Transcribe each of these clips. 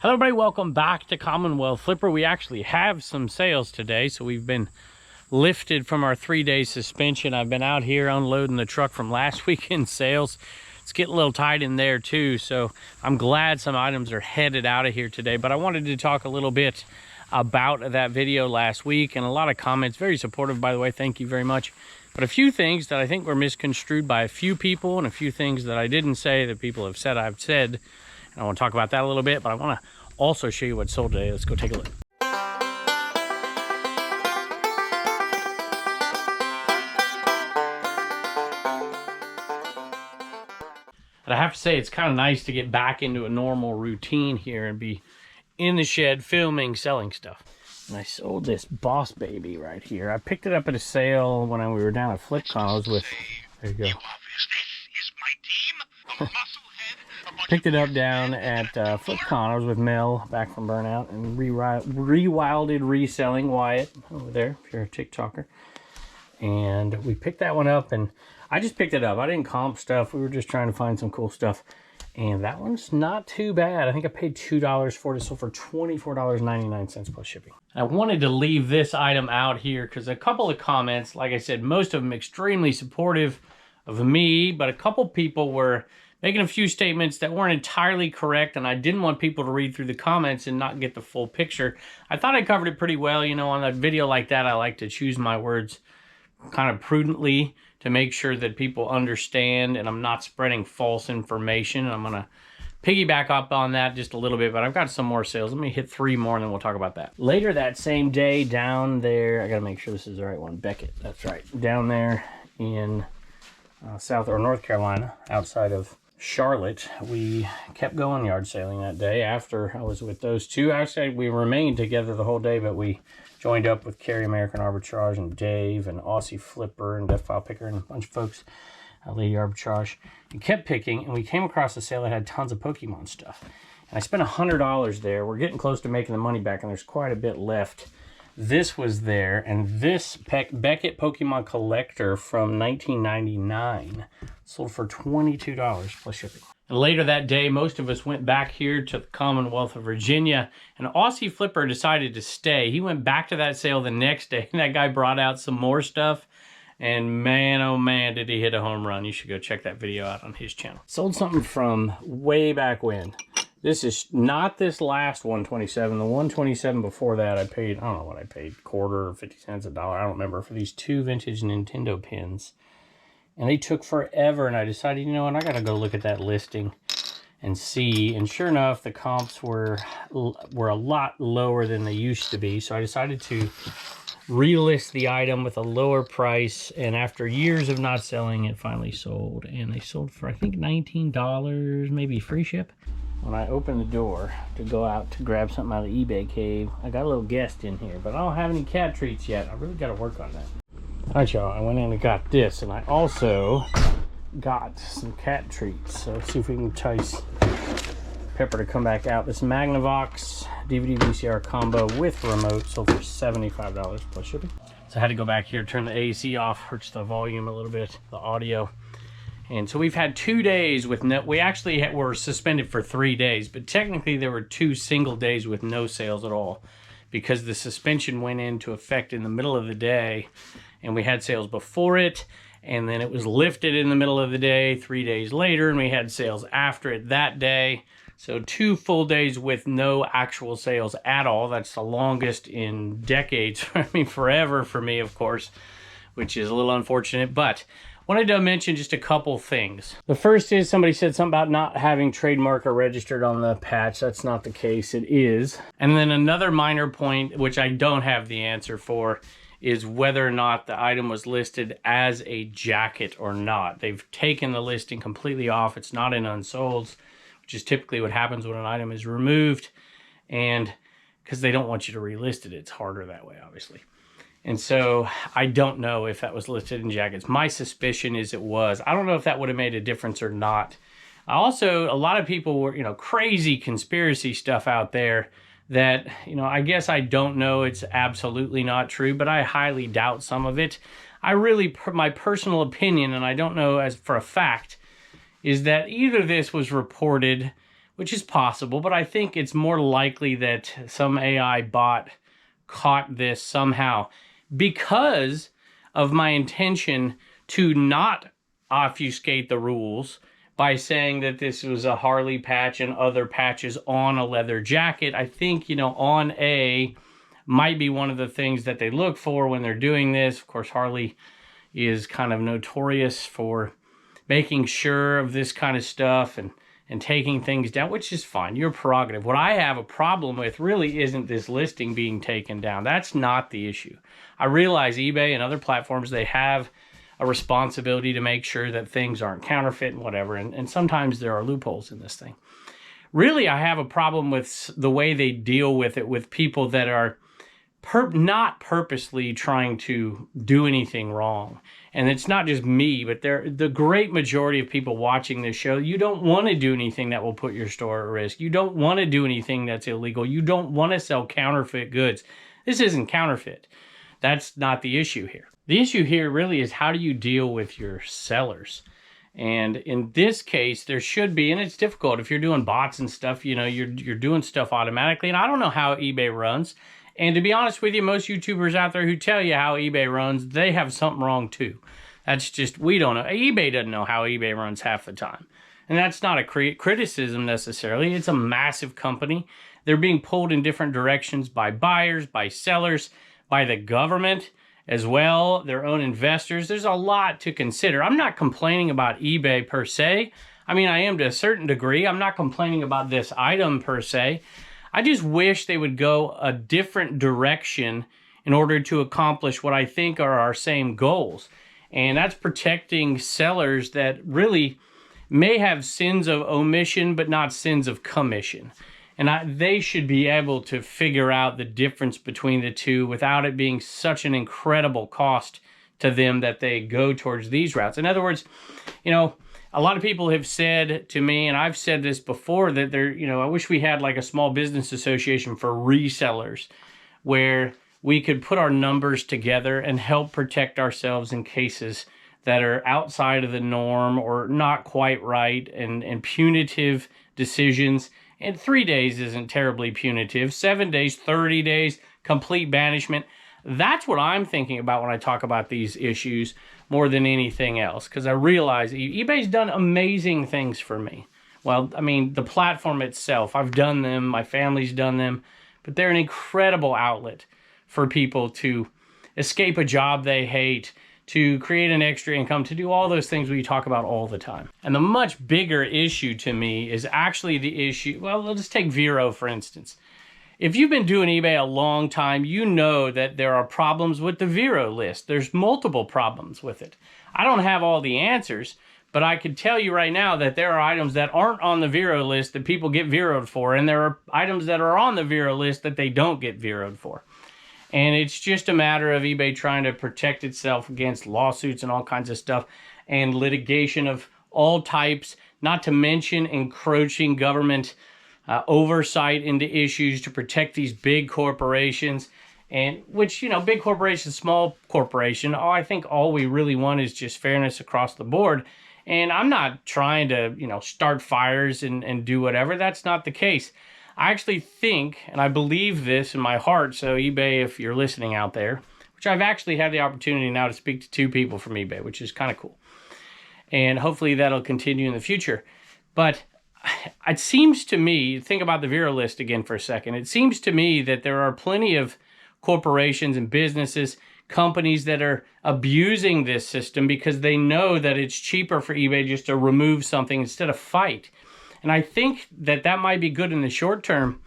Hello everybody, welcome back to Commonwealth Flipper. We actually have some sales today, so we've been lifted from our 3-day suspension. I've been out here unloading the truck from last weekend's sales. It's getting a little tight in there too, so I'm glad some items are headed out of here today. But I wanted to talk a little bit about that video last week, and a lot of comments, very supportive by the way, thank you very much. But a few things that I think were misconstrued by a few people, and a few things that I didn't say that people have said I've said. And I want to talk about that a little bit, but I want to also show you what's sold today. Let's go take a look. And I have to say, it's kind of nice to get back into a normal routine here and be in the shed filming, selling stuff. And I sold this Boss Baby right here. I picked it up at a sale when we were down at FlipCon. I was with, there you go. This is my team, Picked it up down at FlipCon. I was with Mel back from Burnout and rewilded reselling Wyatt over there, if you're a TikToker. And we picked that one up, and I just picked it up. I didn't comp stuff. We were just trying to find some cool stuff. And that one's not too bad. I think I paid $2 for it. It sold for $24.99 plus shipping. I wanted to leave this item out here because a couple of comments, like I said, most of them extremely supportive of me, but a couple people were making a few statements that weren't entirely correct, and I didn't want people to read through the comments and not get the full picture. I thought I covered it pretty well. You know, on a video like that, I like to choose my words kind of prudently to make sure that people understand and I'm not spreading false information. I'm going to piggyback up on that just a little bit, but I've got some more sales. Let me hit 3 more and then we'll talk about that. Later that same day down there, I got to make sure this is the right one, Beckett, that's right. Down there in South or North Carolina, outside of Charlotte, we kept going yard sailing that day. After I was with those two, actually we remained together the whole day, but we joined up with Carrie American Arbitrage and Dave and Aussie Flipper and Death File Picker and a bunch of folks, Lady Arbitrage, and kept picking, and we came across a sale that had tons of Pokemon stuff. And I spent $100 there. We're getting close to making the money back, and there's quite a bit left. This was there, and this Peck Beckett Pokemon Collector from 1999 sold for $22 plus shipping. And later that day, most of us went back here to the Commonwealth of Virginia, and Aussie Flipper decided to stay. He went back to that sale the next day, and that guy brought out some more stuff, and man, oh man, did he hit a home run. You should go check that video out on his channel. Sold something from way back when. This is not this last 127. The 127 before that, I paid, I don't know what I paid, quarter or 50 cents, $1, I don't remember, for these 2 vintage Nintendo pins. And they took forever, and I decided, you know what, I gotta go look at that listing and see. And sure enough, the comps were a lot lower than they used to be. So I decided to relist the item with a lower price, and after years of not selling, it finally sold. And they sold for, I think, $19, maybe free ship. When I opened the door to go out to grab something out of the eBay cave, I got a little guest in here, but I don't have any cat treats yet. I really got to work on that. All right, y'all, I went in and got this, and I also got some cat treats. So let's see if we can entice Pepper to come back out. This Magnavox DVD VCR combo with remote sold for $75 plus shipping. So I had to go back here, turn the AC off, hurts the volume a little bit, the audio. And so we've had 2 days with no, we actually were suspended for 3 days, but technically there were 2 single days with no sales at all because the suspension went into effect in the middle of the day, and we had sales before it, and then it was lifted in the middle of the day 3 days later, and we had sales after it that day. So 2 full days with no actual sales at all. That's the longest in decades, I mean forever for me, of course, which is a little unfortunate, but wanted to mention just a couple things. The first is somebody said something about not having trademark or registered on the patch. That's not the case. It is. And then another minor point, which I don't have the answer for, is whether or not the item was listed as a jacket or not. They've taken the listing completely off. It's not in unsolds, which is typically what happens when an item is removed. And because they don't want you to relist it, it's harder that way, obviously. And so I don't know if that was listed in jackets. My suspicion is it was. I don't know if that would have made a difference or not. Also, a lot of people were, crazy conspiracy stuff out there that, I guess I don't know. It's absolutely not true, but I highly doubt some of it. My personal opinion, and I don't know as for a fact, is that either this was reported which is possible, but I think it's more likely that some AI bot caught this somehow because of my intention to not obfuscate the rules by saying that this was a Harley patch and other patches on a leather jacket. I think, on A might be one of the things that they look for when they're doing this. Of course, Harley is kind of notorious for making sure of this kind of stuff and taking things down, which is fine. Your prerogative. What I have a problem with really isn't this listing being taken down. That's not the issue. I realize eBay and other platforms, they have a responsibility to make sure that things aren't counterfeit and whatever, and sometimes there are loopholes in this thing. Really, I have a problem with the way they deal with it with people that are not purposely trying to do anything wrong. And it's not just me, but the great majority of people watching this show, you don't want to do anything that will put your store at risk. You don't want to do anything that's illegal. You don't want to sell counterfeit goods. This isn't counterfeit. That's not the issue here. The issue here really is, how do you deal with your sellers? And in this case, there should be, and it's difficult if you're doing bots and stuff, you're doing stuff automatically. And I don't know how eBay runs. And to be honest with you, most YouTubers out there who tell you how eBay runs, they have something wrong too. That's just, we don't know. eBay doesn't know how eBay runs half the time. And that's not a criticism necessarily. It's a massive company. They're being pulled in different directions by buyers, by sellers, by the government as well, their own investors. There's a lot to consider. I'm not complaining about eBay per se. I mean, I am to a certain degree. I'm not complaining about this item per se. I just wish they would go a different direction in order to accomplish what I think are our same goals. And that's protecting sellers that really may have sins of omission, but not sins of commission. And they should be able to figure out the difference between the two without it being such an incredible cost to them that they go towards these routes. In other words, a lot of people have said to me, and I've said this before, that I wish we had like a small business association for resellers where we could put our numbers together and help protect ourselves in cases that are outside of the norm or not quite right, and punitive decisions. And 3 days isn't terribly punitive. 7 days, 30 days, complete banishment. That's what I'm thinking about when I talk about these issues more than anything else, because I realize eBay's done amazing things for me. Well, I mean, the platform itself, I've done them, my family's done them, but they're an incredible outlet for people to escape a job they hate, to create an extra income, to do all those things we talk about all the time. And the much bigger issue to me is actually the issue, well, let's take Vero, for instance. If you've been doing eBay a long time, you know that there are problems with the Vero list. There's multiple problems with it. I don't have all the answers, but I can tell you right now that there are items that aren't on the Vero list that people get Veroed for, and there are items that are on the Vero list that they don't get Veroed for. And it's just a matter of eBay trying to protect itself against lawsuits and all kinds of stuff, and litigation of all types, not to mention encroaching government oversight into issues to protect these big corporations. And which, big corporation, small corporation, I think all we really want is just fairness across the board. And I'm not trying to, start fires and do whatever. That's not the case. I actually think, and I believe this in my heart, so eBay, if you're listening out there, which I've actually had the opportunity now to speak to 2 people from eBay, which is kind of cool. And hopefully that'll continue in the future. But it seems to me, think about the Vero list again for a second, it seems to me that there are plenty of corporations and businesses, companies that are abusing this system because they know that it's cheaper for eBay just to remove something instead of fight. And I think that might be good in the short term,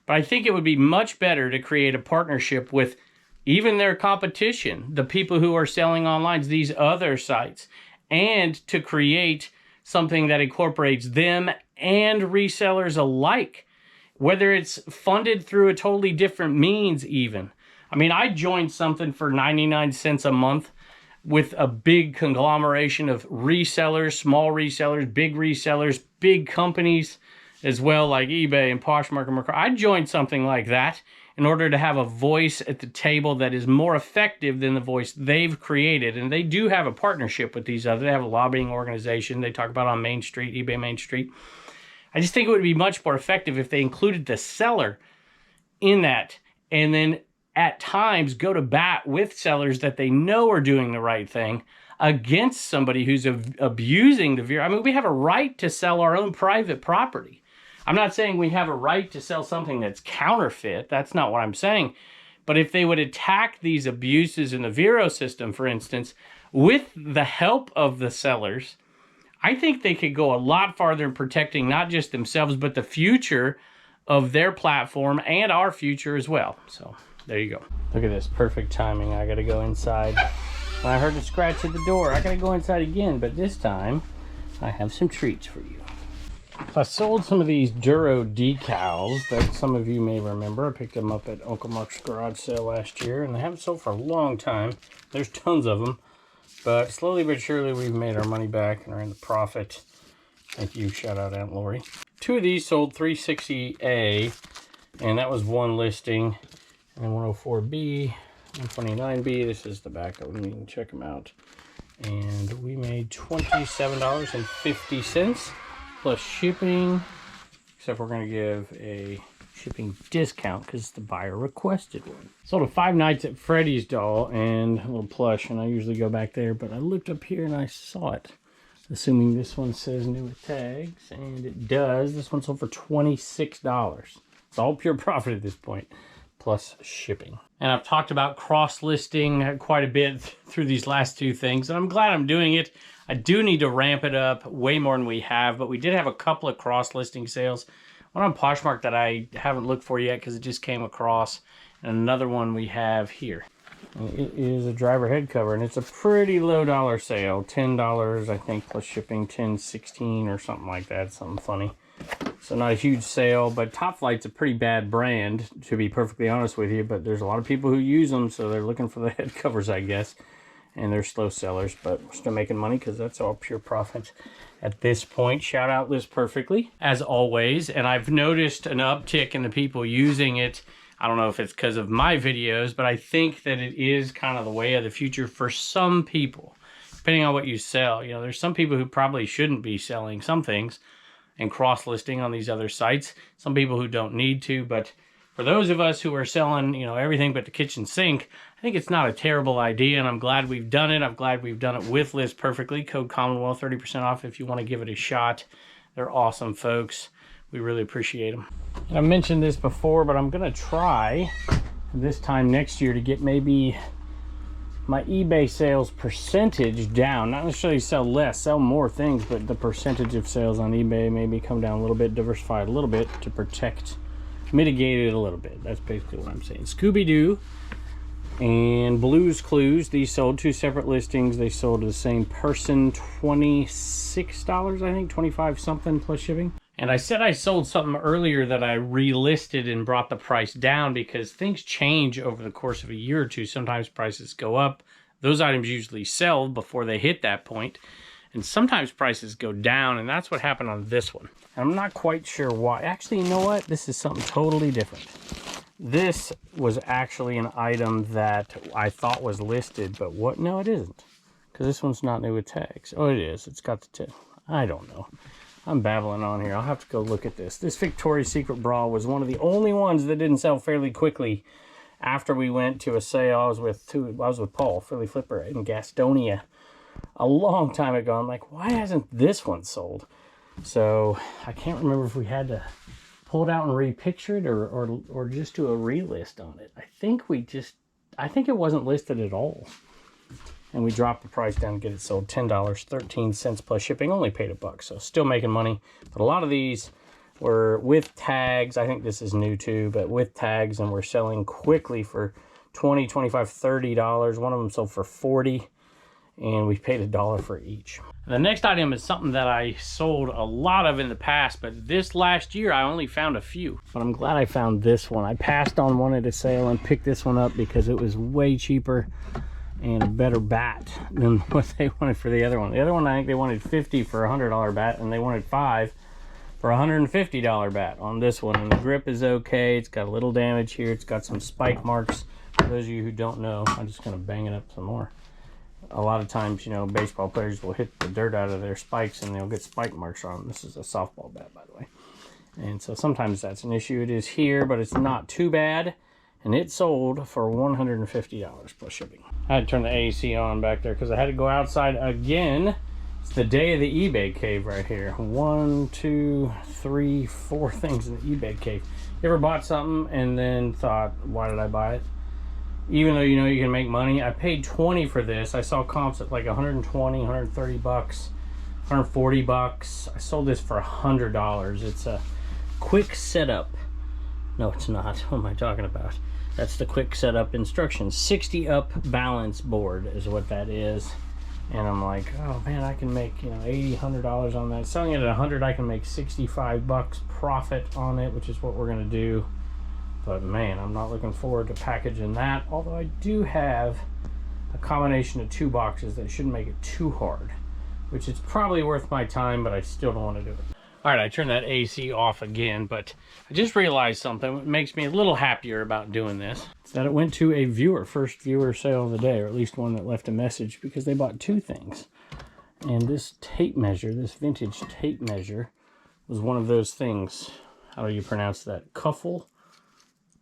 but I think it would be much better to create a partnership with even their competition, the people who are selling online, these other sites, and to create something that incorporates them and resellers alike, whether it's funded through a totally different means even. I mean, I joined something for 99 cents a month with a big conglomeration of resellers, small resellers, big companies as well, like eBay and Poshmark and Mercari. I joined something like that in order to have a voice at the table that is more effective than the voice they've created. And they do have a partnership with these other. They have a lobbying organization they talk about on Main Street, eBay Main Street. I just think it would be much more effective if they included the seller in that, and then at times go to bat with sellers that they know are doing the right thing against somebody who's abusing the Vero. I mean, we have a right to sell our own private property. I'm not saying we have a right to sell something that's counterfeit. That's not what I'm saying. But if they would attack these abuses in the Vero system, for instance, with the help of the sellers, I think they could go a lot farther in protecting not just themselves, but the future of their platform and our future as well. So there you go. Look at this, perfect timing. I gotta go inside. When I heard a scratch at the door, I gotta go inside again, but this time I have some treats for you. So I sold some of these Duro Decals that some of you may remember. I picked them up at Uncle Mark's garage sale last year, and they haven't sold for a long time. There's tons of them, but slowly but surely we've made our money back and are in the profit. Thank you, shout out Aunt Lori. 2 of these sold $360A, and that was one listing. And 104B, 129B, this is the backup. You can check them out. And we made $27.50 plus shipping, except we're going to give a shipping discount because the buyer requested one. Sold a 5 Nights at Freddy's doll and a little plush, and I usually go back there, but I looked up here and I saw it. Assuming this one says new with tags, and it does. This one sold for $26. It's all pure profit at this point, plus shipping. And I've talked about cross-listing quite a bit through these last 2 things, and I'm glad I'm doing it. I do need to ramp it up way more than we have, but we did have a couple of cross-listing sales. One on Poshmark that I haven't looked for yet because it just came across, and another one we have here. And it is a driver head cover, and it's a pretty low dollar sale. $10, I think, plus shipping, $10.16 or something like that, something funny. So not a huge sale, but Top Flight's a pretty bad brand, to be perfectly honest with you, but there's a lot of people who use them, so they're looking for the head covers, I guess. And they're slow sellers, but we're still making money because that's all pure profit at this point. Shout out Liz Perfectly, as always. And I've noticed an uptick in the people using it. I don't know if it's because of my videos, but I think that it is kind of the way of the future for some people, depending on what you sell. You know, there's some people who probably shouldn't be selling some things and cross-listing on these other sites. Some people who don't need to, but for those of us who are selling, you know, everything but the kitchen sink, I think it's not a terrible idea, and I'm glad we've done it. I'm glad we've done it with Liz Perfectly. Code Commonwealth, 30% off if you want to give it a shot. They're awesome folks. We really appreciate them. And I mentioned this before, but I'm going to try this time next year to get maybe my eBay sales percentage down. Not necessarily sell less, sell more things, but the percentage of sales on eBay maybe come down a little bit, diversify it a little bit to protect, mitigate it a little bit. That's basically what I'm saying. Scooby-Doo and Blue's Clues, these sold 2 separate listings. They sold to the same person, $26, I think, 25 something plus shipping. And I said I sold something earlier that I relisted and brought the price down because things change over the course of a year or two. Sometimes prices go up. Those items usually sell before they hit that point. And sometimes prices go down, and that's what happened on this one. I'm not quite sure why. Actually, you know what? This is something totally different. This was actually an item that I thought was listed, but what? No, it isn't. Because this one's not new with tags. Oh, it is. It's got the tag. I don't know. I'm babbling on here. I'll have to go look at this. This Victoria's Secret bra was one of the only ones that didn't sell fairly quickly after we went to a sale. I was with Paul, Philly Flipper, in Gastonia a long time ago. I'm like, why hasn't this one sold? So I can't remember if we had to pull it out and repicture it or just do a relist on it. I think it wasn't listed at all. And we dropped the price down to get it sold. $10, 13 cents plus shipping. Only paid $1, so still making money. But a lot of these were with tags. I think this is new too, but with tags, and we're selling quickly for $20, $25, $30. One of them sold for $40, and we paid $1 for each. The next item is something that I sold a lot of in the past, but this last year I only found a few. But I'm glad I found this one. I passed on one at a sale and picked this one up because it was way cheaper and a better bat than what they wanted for the other one. The other one, I think they wanted $50 for a $100 bat, and they wanted $5 for a $150 bat on this one. And the grip is okay. It's got a little damage here. It's got some spike marks. For those of you who don't know, I'm just gonna bang it up some more. A lot of times, you know, baseball players will hit the dirt out of their spikes and they'll get spike marks on them. This is a softball bat, by the way. And so sometimes that's an issue. It is here, but it's not too bad. And it sold for $150 plus shipping. I had to turn the AC on back there because I had to go outside again. It's the day of the eBay cave right here. 1, 2, 3, 4 things in the eBay cave. You ever bought something and then thought, why did I buy it? Even though you know you can make money. I paid $20 for this. I saw comps at like 120, 130 bucks, 140 bucks. I sold this for $100. It's a quick setup. No, it's not. What am I talking about? That's the quick setup instructions. 60 up balance board is what that is. And I'm like, oh man, I can make, you know, $80, $100 on that. Selling it at 100, I can make 65 bucks profit on it, which is what we're gonna do. But man, I'm not looking forward to packaging that. Although I do have a combination of 2 boxes that shouldn't make it too hard, which is probably worth my time, but I still don't want to do it. All right, I turned that AC off again, but I just realized something that makes me a little happier about doing this. It's that it went to a viewer, first viewer sale of the day, or at least one that left a message, because they bought 2 things. And this tape measure, this vintage tape measure, was one of those things. How do you pronounce that? Kuffel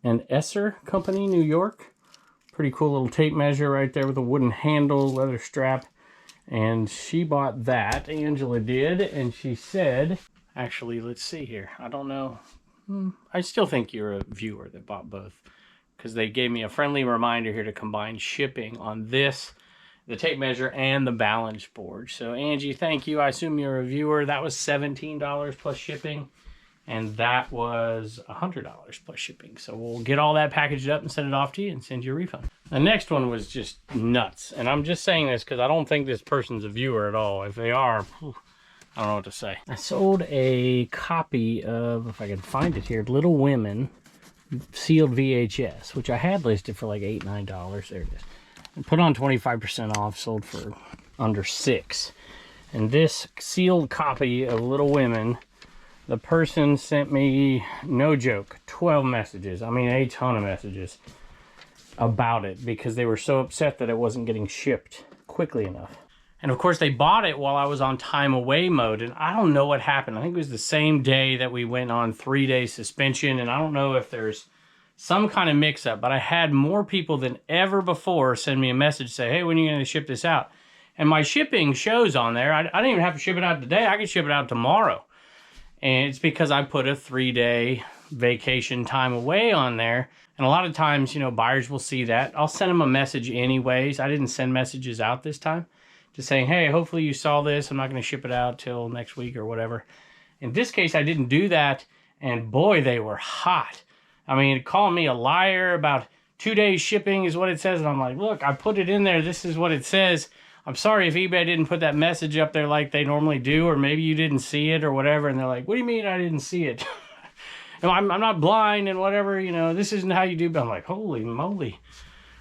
and Esser Company, New York. Pretty cool little tape measure right there with a wooden handle, leather strap. And she bought that, Angela did, and she said, actually, let's see here. I don't know. I still think you're a viewer that bought both, because they gave me a friendly reminder here to combine shipping on this, the tape measure, and the balance board. So Angie, thank you. I assume you're a viewer. That was $17 plus shipping, and that was $100 plus shipping. So we'll get all that packaged up and send it off to you and send you a refund. The next one was just nuts, and I'm just saying this because I don't think this person's a viewer at all. If they are, I don't know what to say. I sold a copy of, if I can find it here, Little Women sealed VHS, which I had listed for like $8, $9. There it is. And put on 25% off, sold for under $6. And this sealed copy of Little Women, the person sent me, no joke, 12 messages. I mean, a ton of messages about it because they were so upset that it wasn't getting shipped quickly enough. And of course, they bought it while I was on time away mode, and I don't know what happened. I think it was the same day that we went on 3-day suspension, and I don't know if there's some kind of mix-up, but I had more people than ever before send me a message say, hey, when are you going to ship this out? And my shipping shows on there. I didn't even have to ship it out today. I could ship it out tomorrow. And it's because I put a 3-day vacation time away on there. And a lot of times, you know, buyers will see that. I'll send them a message anyways. I didn't send messages out this time. Just saying, hey, hopefully you saw this. I'm not going to ship it out till next week or whatever. In this case, I didn't do that. And boy, they were hot. I mean, calling me a liar about 2 days shipping is what it says. And I'm like, look, I put it in there. This is what it says. I'm sorry if eBay didn't put that message up there like they normally do, or maybe you didn't see it or whatever. And they're like, what do you mean I didn't see it? No, I'm not blind and whatever, you know, this isn't how you do. But I'm like, holy moly.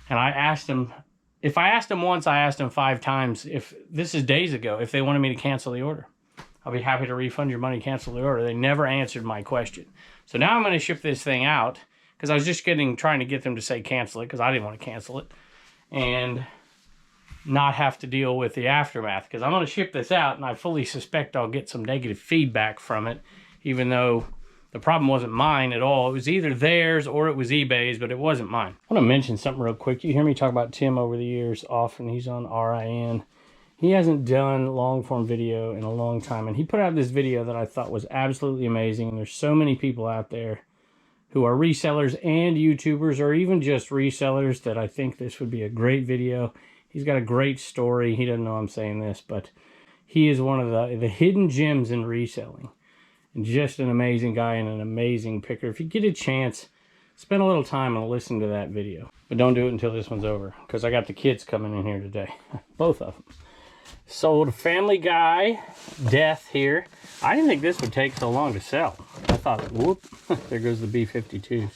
And I asked them, if I asked them once, I asked them 5 times. If this is days ago, if they wanted me to cancel the order, I'll be happy to refund your money, cancel the order. They never answered my question. So now I'm going to ship this thing out because I was just trying to get them to say cancel it because I didn't want to cancel it and not have to deal with the aftermath, because I'm going to ship this out and I fully suspect I'll get some negative feedback from it, even though the problem wasn't mine at all. It was either theirs or it was eBay's, but it wasn't mine. I want to mention something real quick. You hear me talk about Tim over the years often. He's on RIN. He hasn't done long form video in a long time, and he put out this video that I thought was absolutely amazing. And there's so many people out there who are resellers and YouTubers, or even just resellers, that I think this would be a great video. He's got a great story. He doesn't know I'm saying this, but he is one of the hidden gems in reselling. And just an amazing guy and an amazing picker. If you get a chance, spend a little time and listen to that video. But don't do it until this one's over, because I got the kids coming in here today. Both of them. Sold Family Guy Death here. I didn't think this would take so long to sell. I thought, whoop, there goes the B-52s.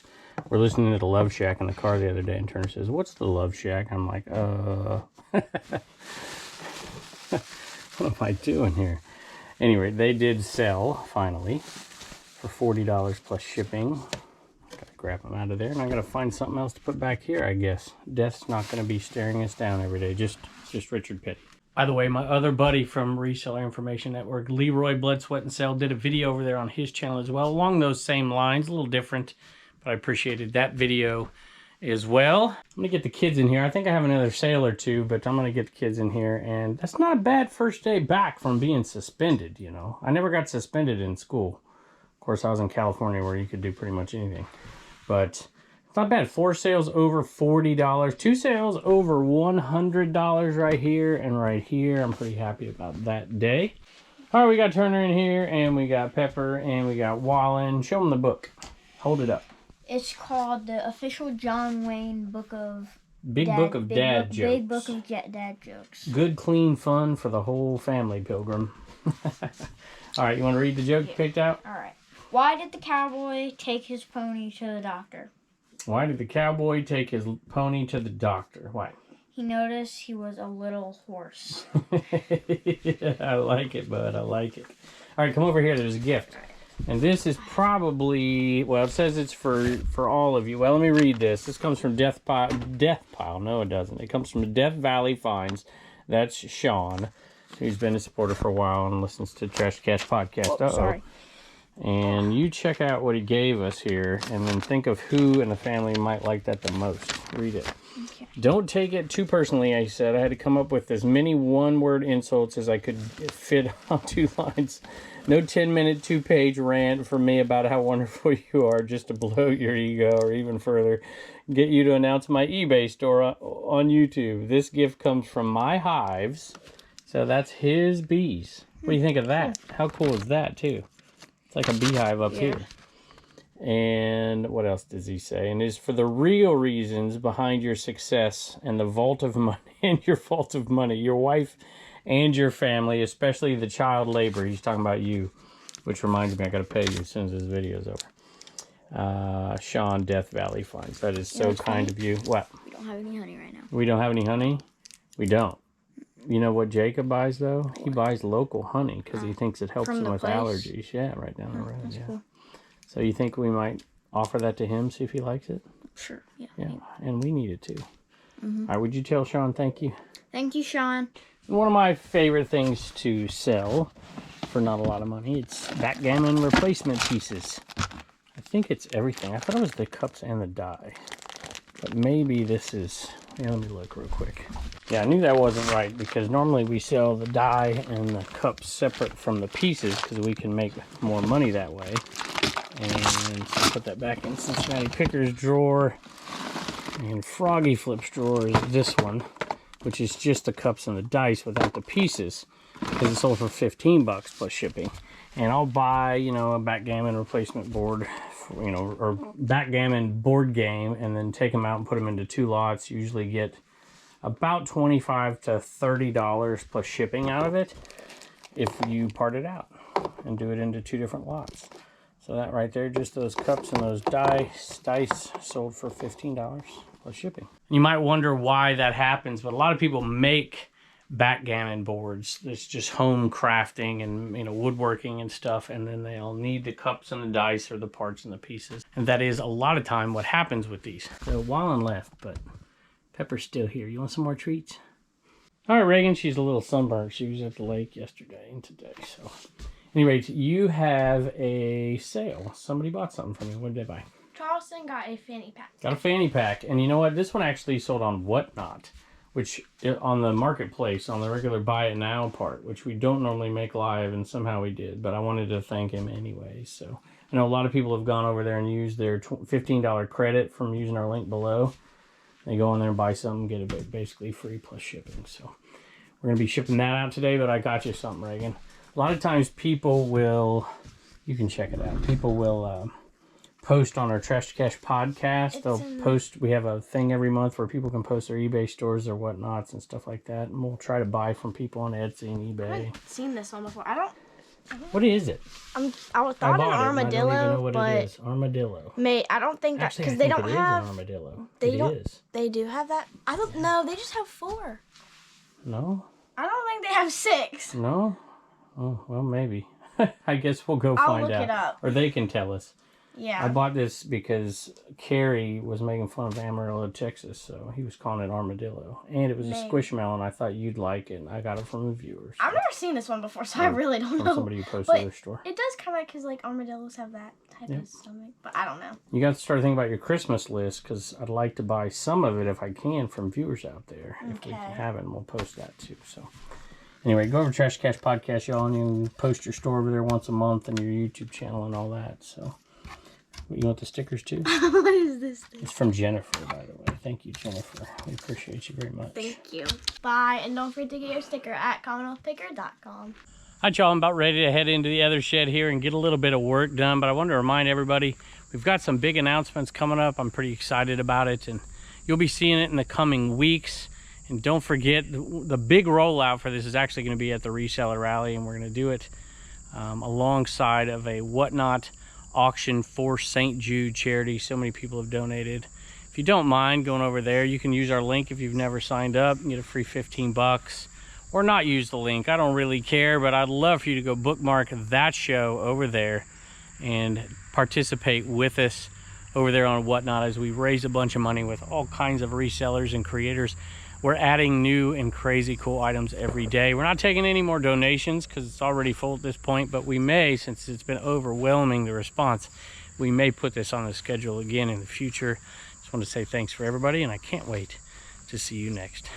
We're listening to the Love Shack in the car the other day, and Turner says, what's the Love Shack? I'm like, what am I doing here? Anyway, they did sell, finally, for $40 plus shipping. Gotta grab them out of there, and I gotta find something else to put back here, I guess. Death's not gonna be staring us down every day, just Richard Petty. By the way, my other buddy from Reseller Information Network, Leroy Blood, Sweat, and Sell, did a video over there on his channel as well, along those same lines, a little different, but I appreciated that video as well. I'm going to get the kids in here. I think I have another sale or two, but I'm going to get the kids in here, and that's not a bad first day back from being suspended, you know. I never got suspended in school. Of course, I was in California where you could do pretty much anything, but it's not bad. 4 sales over $40. 2 sales over $100 right here and right here. I'm pretty happy about that day. All right, we got Turner in here, and we got Pepper, and we got Wallen. Show them the book. Hold it up. It's called the Official John Wayne Book of Big Book of Dad Jokes. Big Book of Dad Jokes. Good, clean fun for the whole family, Pilgrim. All right, you want to read the joke you picked out? All right. Why did the cowboy take his pony to the doctor? Why did the cowboy take his pony to the doctor? Why? He noticed he was a little hoarse. I like it, bud. I like it. All right, come over here. There's a gift. And this is probably, well, it says it's for all of you. Well, let me read this. This comes from Death Pile. No, it doesn't. It comes from Death Valley Finds. That's Sean, who's been a supporter for a while and listens to Trash Cast Podcast. Oh, sorry. And you check out what he gave us here, and then think of who in the family might like that the most. Read it. Okay. Don't take it too personally, I said. I had to come up with as many one-word insults as I could fit on 2 lines. No 10-minute, 2-page rant from me about how wonderful you are just to blow your ego or even further get you to announce my eBay store on YouTube. This gift comes from my hives, so that's his bees. What do you think of that? How cool is that, too? It's like a beehive up here. And what else does he say? And is for the real reasons behind your success and the vault of money and your vault of money, your wife and your family, especially the child labor. He's talking about you, which reminds me, I got to pay you as soon as this video is over. Sean, Death Valley Finds. That is so kind of you. What? We don't have any honey right now. We don't have any honey? We don't. You know what Jacob buys, though? He buys local honey because he thinks it helps him with allergies. Yeah, right down the road. Yeah. Cool. So you think we might offer that to him, see if he likes it? Sure, yeah. Yeah, and we need it too. All right, would you tell Sean thank you? Thank you, Sean. One of my favorite things to sell for not a lot of money, it's backgammon replacement pieces. I think it's everything. I thought it was the cups and the die. But maybe this is... Yeah, let me look real quick. Yeah, I knew that wasn't right because normally we sell the die and the cups separate from the pieces because we can make more money that way. And so put that back in Cincinnati Pickers drawer. And Froggy Flip's drawer is this one, which is just the cups and the dice without the pieces because it's sold for $15 plus shipping. And I'll buy, you know, a backgammon replacement board, you know, or backgammon board game, and then take them out and put them into 2 lots. Usually get about $25 to $30 plus shipping out of it if you part it out and do it into 2 different lots. So that right there, just those cups and those dice sold for $15 plus shipping. You might wonder why that happens, but a lot of people make backgammon boards. It's just home crafting and, you know, woodworking and stuff, and then they'll need the cups and the dice or the parts and the pieces. And that is a lot of time what happens with these. So Wallen left, but Pepper's still here. You want some more treats? All right, Reagan, she's a little sunburned. She was at the lake yesterday and today, so... At any rate, you have a sale. Somebody bought something from you. What did they buy? Charleston got a fanny pack. Got a fanny pack. And you know what? This one actually sold on Whatnot, which on the marketplace, on the regular buy it now part, which we don't normally make live, and somehow we did. But I wanted to thank him anyway. So I know a lot of people have gone over there and used their $15 credit from using our link below. They go in there and buy something, get it basically free plus shipping. So we're going to be shipping that out today, but I got you something, Reagan. A lot of times people will, you can check it out, people will post on our Trash to Cash podcast. They'll post, we have a thing every month where people can post their eBay stores, their whatnots and stuff like that. And we'll try to buy from people on Etsy and eBay. I haven't seen this one before. What is it? I thought an armadillo, I don't even know what but it is. Armadillo. I don't think that, because they don't have an armadillo. They do have that. I don't know. They just have 4. No. I don't think they have 6. No. Oh well, maybe. I guess we'll go find out, look it up. or they can tell us. Yeah. I bought this because Carrie was making fun of Amarillo, Texas, so he was calling it armadillo. And it was a squishmallow, I thought you'd like it, and I got it from the viewers. I've never seen this one before, so I really don't know. From somebody who posted their store. It does kind of, because like armadillos have that type of stomach, but I don't know. You got to start thinking about your Christmas list, because I'd like to buy some of it if I can from viewers out there. If we can have it, and we'll post that too. So anyway, go over to Trash Cash Podcast, y'all, and you can post your store over there once a month and your YouTube channel and all that. So you want the stickers too? What is this thing? It's from Jennifer, by the way. Thank you, Jennifer. We appreciate you very much. Thank you. Bye, and don't forget to get your sticker at CommonwealthPicker.com. All right, y'all, I'm about ready to head into the other shed here and get a little bit of work done, but I wanted to remind everybody, we've got some big announcements coming up. I'm pretty excited about it, and you'll be seeing it in the coming weeks. And don't forget, the big rollout for this is actually going to be at the Reseller Rally, and we're going to do it alongside of a Whatnot auction for St. Jude charity. So many people have donated. If you don't mind going over there, you can use our link if you've never signed up and get a free 15 bucks, or not use the link. I don't really care, but I'd love for you to go bookmark that show over there and participate with us over there on Whatnot as we raise a bunch of money with all kinds of resellers and creators. We're adding new and crazy cool items every day. We're not taking any more donations because it's already full at this point, but we may, since it's been overwhelming, the response, we may put this on the schedule again in the future. Just want to say thanks for everybody, and I can't wait to see you next.